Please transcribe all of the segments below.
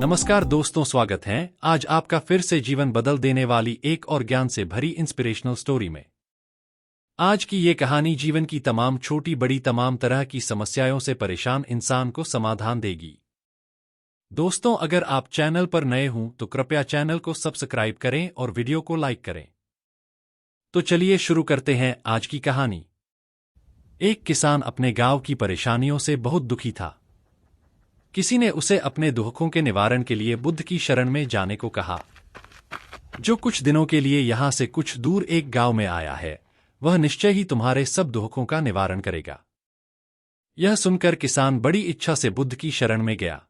नमस्कार दोस्तों, स्वागत है आज आपका फिर से जीवन बदल देने वाली एक और ज्ञान से भरी इंस्पिरेशनल स्टोरी में। आज की ये कहानी जीवन की तमाम छोटी बड़ी तमाम तरह की समस्याओं से परेशान इंसान को समाधान देगी। दोस्तों, अगर आप चैनल पर नए हों तो कृपया चैनल को सब्सक्राइब करें और वीडियो को लाइक करें। तो चलिए शुरू करते हैं आज की कहानी। एक किसान अपने गांव की परेशानियों से बहुत दुखी था। किसी ने उसे अपने दुखों के निवारण के लिए बुद्ध की शरण में जाने को कहा, जो कुछ दिनों के लिए यहां से कुछ दूर एक गांव में आया है, वह निश्चय ही तुम्हारे सब दुखों का निवारण करेगा। यह सुनकर किसान बड़ी इच्छा से बुद्ध की शरण में गया,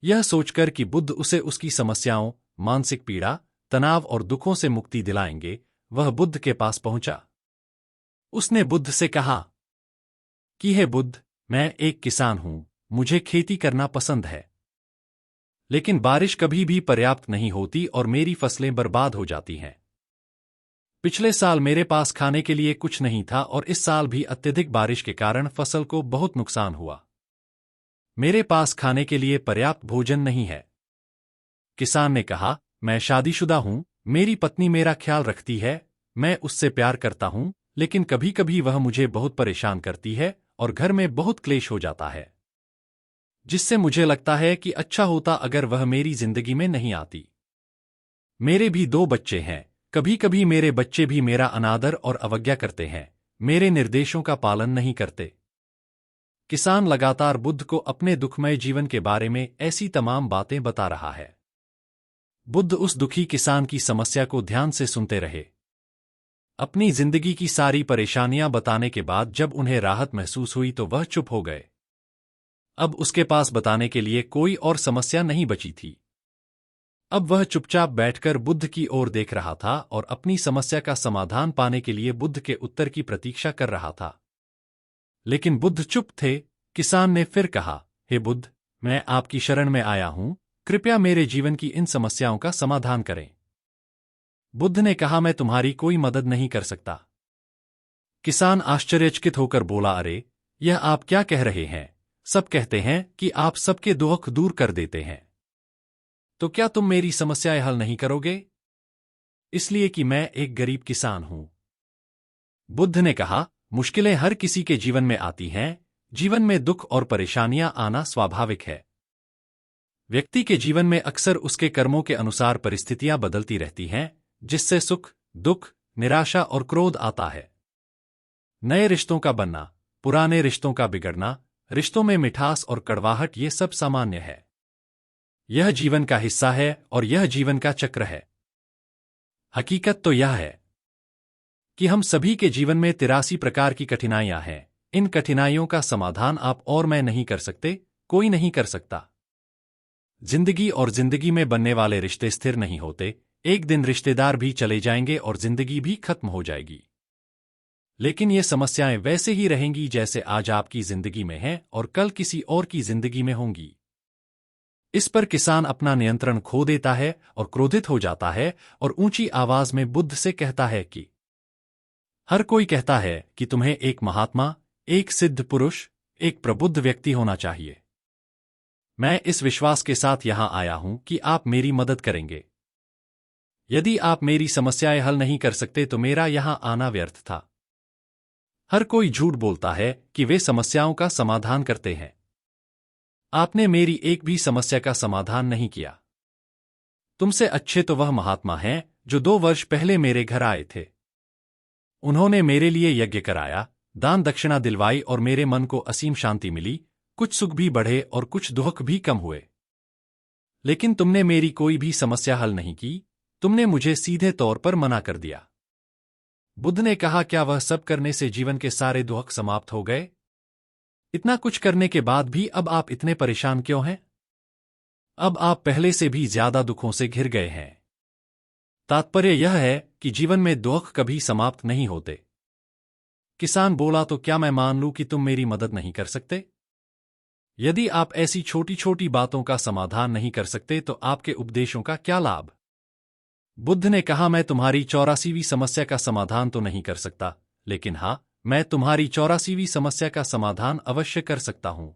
यह सोचकर कि बुद्ध उसे उसकी समस्याओं, मानसिक पीड़ा, तनाव और दुखों से मुक्ति दिलाएंगे। वह बुद्ध के पास पहुंचा। उसने बुद्ध से कहा कि हे बुद्ध, मैं एक किसान हूं, मुझे खेती करना पसंद है, लेकिन बारिश कभी भी पर्याप्त नहीं होती और मेरी फसलें बर्बाद हो जाती हैं। पिछले साल मेरे पास खाने के लिए कुछ नहीं था और इस साल भी अत्यधिक बारिश के कारण फसल को बहुत नुकसान हुआ। मेरे पास खाने के लिए पर्याप्त भोजन नहीं है। किसान ने कहा, मैं शादीशुदा हूं, मेरी पत्नी मेरा ख्याल रखती है, मैं उससे प्यार करता हूं, लेकिन कभी कभी वह मुझे बहुत परेशान करती है और घर में बहुत क्लेश हो जाता है, जिससे मुझे लगता है कि अच्छा होता अगर वह मेरी जिंदगी में नहीं आती। मेरे भी 2 बच्चे हैं, कभी कभी मेरे बच्चे भी मेरा अनादर और अवज्ञा करते हैं, मेरे निर्देशों का पालन नहीं करते। किसान लगातार बुद्ध को अपने दुखमय जीवन के बारे में ऐसी तमाम बातें बता रहा है। बुद्ध उस दुखी किसान की समस्या को ध्यान से सुनते रहे। अपनी जिंदगी की सारी परेशानियां बताने के बाद जब उन्हें राहत महसूस हुई तो वह चुप हो गए। अब उसके पास बताने के लिए कोई और समस्या नहीं बची थी। अब वह चुपचाप बैठकर बुद्ध की ओर देख रहा था और अपनी समस्या का समाधान पाने के लिए बुद्ध के उत्तर की प्रतीक्षा कर रहा था। लेकिन बुद्ध चुप थे। किसान ने फिर कहा, हे बुद्ध, मैं आपकी शरण में आया हूं, कृपया मेरे जीवन की इन समस्याओं का समाधान करें। बुद्ध ने कहा, मैं तुम्हारी कोई मदद नहीं कर सकता। किसान आश्चर्यचकित होकर बोला, अरे, यह आप क्या कह रहे हैं? सब कहते हैं कि आप सबके दुख दूर कर देते हैं, तो क्या तुम मेरी समस्याएं हल नहीं करोगे? इसलिए कि मैं एक गरीब किसान हूं। बुद्ध ने कहा, मुश्किलें हर किसी के जीवन में आती हैं, जीवन में दुख और परेशानियां आना स्वाभाविक है। व्यक्ति के जीवन में अक्सर उसके कर्मों के अनुसार परिस्थितियां बदलती रहती हैं, जिससे सुख, दुख, निराशा और क्रोध आता है। नए रिश्तों का बनना, पुराने रिश्तों का बिगड़ना, रिश्तों में मिठास और कड़वाहट, ये सब सामान्य है। यह जीवन का हिस्सा है और यह जीवन का चक्र है। हकीकत तो यह है कि हम सभी के जीवन में 83 प्रकार की कठिनाइयां हैं। इन कठिनाइयों का समाधान आप और मैं नहीं कर सकते, कोई नहीं कर सकता। जिंदगी और जिंदगी में बनने वाले रिश्ते स्थिर नहीं होते। एक दिन रिश्तेदार भी चले जाएंगे और जिंदगी भी खत्म हो जाएगी। लेकिन ये समस्याएं वैसे ही रहेंगी जैसे आज आपकी जिंदगी में हैं और कल किसी और की जिंदगी में होंगी। इस पर किसान अपना नियंत्रण खो देता है और क्रोधित हो जाता है और ऊंची आवाज में बुद्ध से कहता है कि हर कोई कहता है कि तुम्हें एक महात्मा, एक सिद्ध पुरुष, एक प्रबुद्ध व्यक्ति होना चाहिए। मैं इस विश्वास के साथ यहां आया हूं कि आप मेरी मदद करेंगे। यदि आप मेरी समस्याएं हल नहीं कर सकते तो मेरा यहां आना व्यर्थ था। हर कोई झूठ बोलता है कि वे समस्याओं का समाधान करते हैं। आपने मेरी एक भी समस्या का समाधान नहीं किया। तुमसे अच्छे तो वह महात्मा हैं जो 2 वर्ष पहले मेरे घर आए थे। उन्होंने मेरे लिए यज्ञ कराया, दान दक्षिणा दिलवाई और मेरे मन को असीम शांति मिली। कुछ सुख भी बढ़े और कुछ दुख भी कम हुए। लेकिन तुमने मेरी कोई भी समस्या हल नहीं की। तुमने मुझे सीधे तौर पर मना कर दिया। बुद्ध ने कहा, क्या वह सब करने से जीवन के सारे दुख समाप्त हो गए? इतना कुछ करने के बाद भी अब आप इतने परेशान क्यों हैं? अब आप पहले से भी ज्यादा दुखों से घिर गए हैं। तात्पर्य यह है कि जीवन में दुख कभी समाप्त नहीं होते। किसान बोला, तो क्या मैं मान लूं कि तुम मेरी मदद नहीं कर सकते? यदि आप ऐसी छोटी छोटी बातों का समाधान नहीं कर सकते तो आपके उपदेशों का क्या लाभ? बुद्ध ने कहा, मैं तुम्हारी 84वीं समस्या का समाधान तो नहीं कर सकता, लेकिन हाँ, मैं तुम्हारी 84वीं समस्या का समाधान अवश्य कर सकता हूं।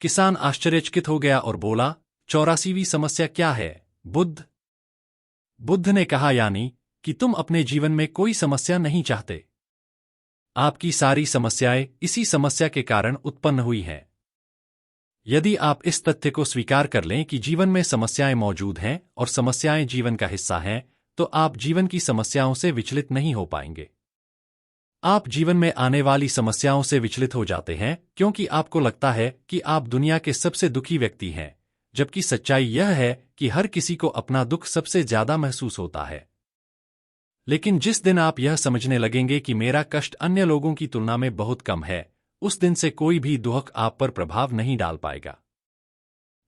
किसान आश्चर्यचकित हो गया और बोला, 84वीं समस्या क्या है, बुद्ध? बुद्ध ने कहा, यानी कि तुम अपने जीवन में कोई समस्या नहीं चाहते। आपकी सारी समस्याएं इसी समस्या के कारण उत्पन्न हुई हैं। यदि आप इस तथ्य को स्वीकार कर लें कि जीवन में समस्याएं मौजूद हैं और समस्याएं जीवन का हिस्सा हैं, तो आप जीवन की समस्याओं से विचलित नहीं हो पाएंगे। आप जीवन में आने वाली समस्याओं से विचलित हो जाते हैं क्योंकि आपको लगता है कि आप दुनिया के सबसे दुखी व्यक्ति हैं, जबकि सच्चाई यह है कि हर किसी को अपना दुख सबसे ज्यादा महसूस होता है। लेकिन जिस दिन आप यह समझने लगेंगे कि मेरा कष्ट अन्य लोगों की तुलना में बहुत कम है, उस दिन से कोई भी दुख आप पर प्रभाव नहीं डाल पाएगा।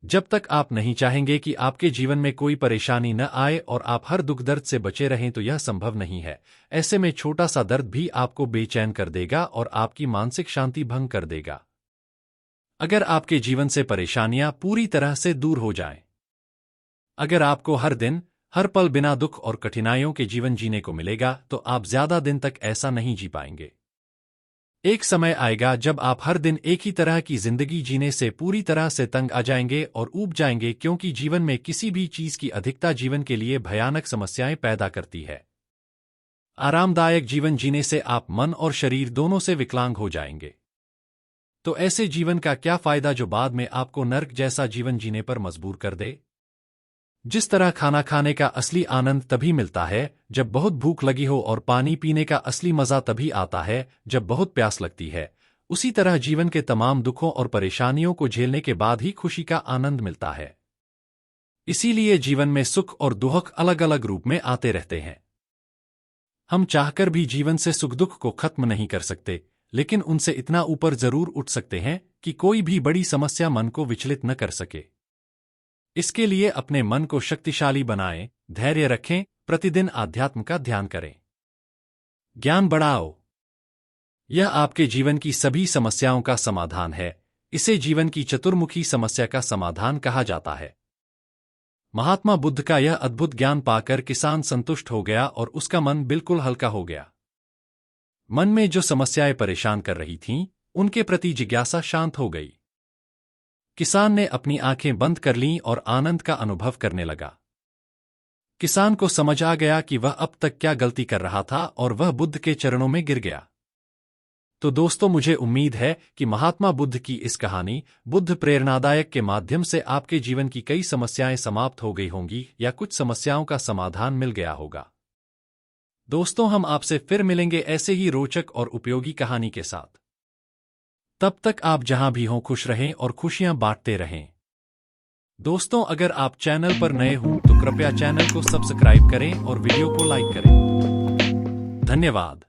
जब तक आप नहीं चाहेंगे कि आपके जीवन में कोई परेशानी न आए और आप हर दुख दर्द से बचे रहें, तो यह संभव नहीं है। ऐसे में छोटा सा दर्द भी आपको बेचैन कर देगा और आपकी मानसिक शांति भंग कर देगा। अगर आपके जीवन से परेशानियां पूरी तरह से दूर हो जाएं, अगर आपको हर दिन हर पल बिना दुख और कठिनाइयों के जीवन जीने को मिलेगा, तो आप ज्यादा दिन तक ऐसा नहीं जी पाएंगे। एक समय आएगा जब आप हर दिन एक ही तरह की जिंदगी जीने से पूरी तरह से तंग आ जाएंगे और ऊब जाएंगे, क्योंकि जीवन में किसी भी चीज की अधिकता जीवन के लिए भयानक समस्याएं पैदा करती है। आरामदायक जीवन जीने से आप मन और शरीर दोनों से विकलांग हो जाएंगे। तो ऐसे जीवन का क्या फायदा जो बाद में आपको नर्क जैसा जीवन जीने पर मजबूर कर दे? जिस तरह खाना खाने का असली आनंद तभी मिलता है जब बहुत भूख लगी हो और पानी पीने का असली मजा तभी आता है जब बहुत प्यास लगती है, उसी तरह जीवन के तमाम दुखों और परेशानियों को झेलने के बाद ही खुशी का आनंद मिलता है। इसीलिए जीवन में सुख और दुख अलग अलग रूप में आते रहते हैं। हम चाहकर भी जीवन से सुख दुख को खत्म नहीं कर सकते, लेकिन उनसे इतना ऊपर जरूर उठ सकते हैं कि कोई भी बड़ी समस्या मन को विचलित न कर सके। इसके लिए अपने मन को शक्तिशाली बनाएं, धैर्य रखें, प्रतिदिन आध्यात्म का ध्यान करें, ज्ञान बढ़ाओ। यह आपके जीवन की सभी समस्याओं का समाधान है। इसे जीवन की चतुर्मुखी समस्या का समाधान कहा जाता है। महात्मा बुद्ध का यह अद्भुत ज्ञान पाकर किसान संतुष्ट हो गया और उसका मन बिल्कुल हल्का हो गया। मन में जो समस्याएं परेशान कर रही थीं, उनके प्रति जिज्ञासा शांत हो गई। किसान ने अपनी आंखें बंद कर लीं और आनंद का अनुभव करने लगा। किसान को समझ आ गया कि वह अब तक क्या गलती कर रहा था और वह बुद्ध के चरणों में गिर गया। तो दोस्तों, मुझे उम्मीद है कि महात्मा बुद्ध की इस कहानी बुद्ध प्रेरणादायक के माध्यम से आपके जीवन की कई समस्याएं समाप्त हो गई होंगी या कुछ समस्याओं का समाधान मिल गया होगा। दोस्तों, हम आपसे फिर मिलेंगे ऐसे ही रोचक और उपयोगी कहानी के साथ। तब तक आप जहां भी हों खुश रहें और खुशियां बांटते रहें। दोस्तों, अगर आप चैनल पर नए हों तो कृपया चैनल को सब्सक्राइब करें और वीडियो को लाइक करें। धन्यवाद।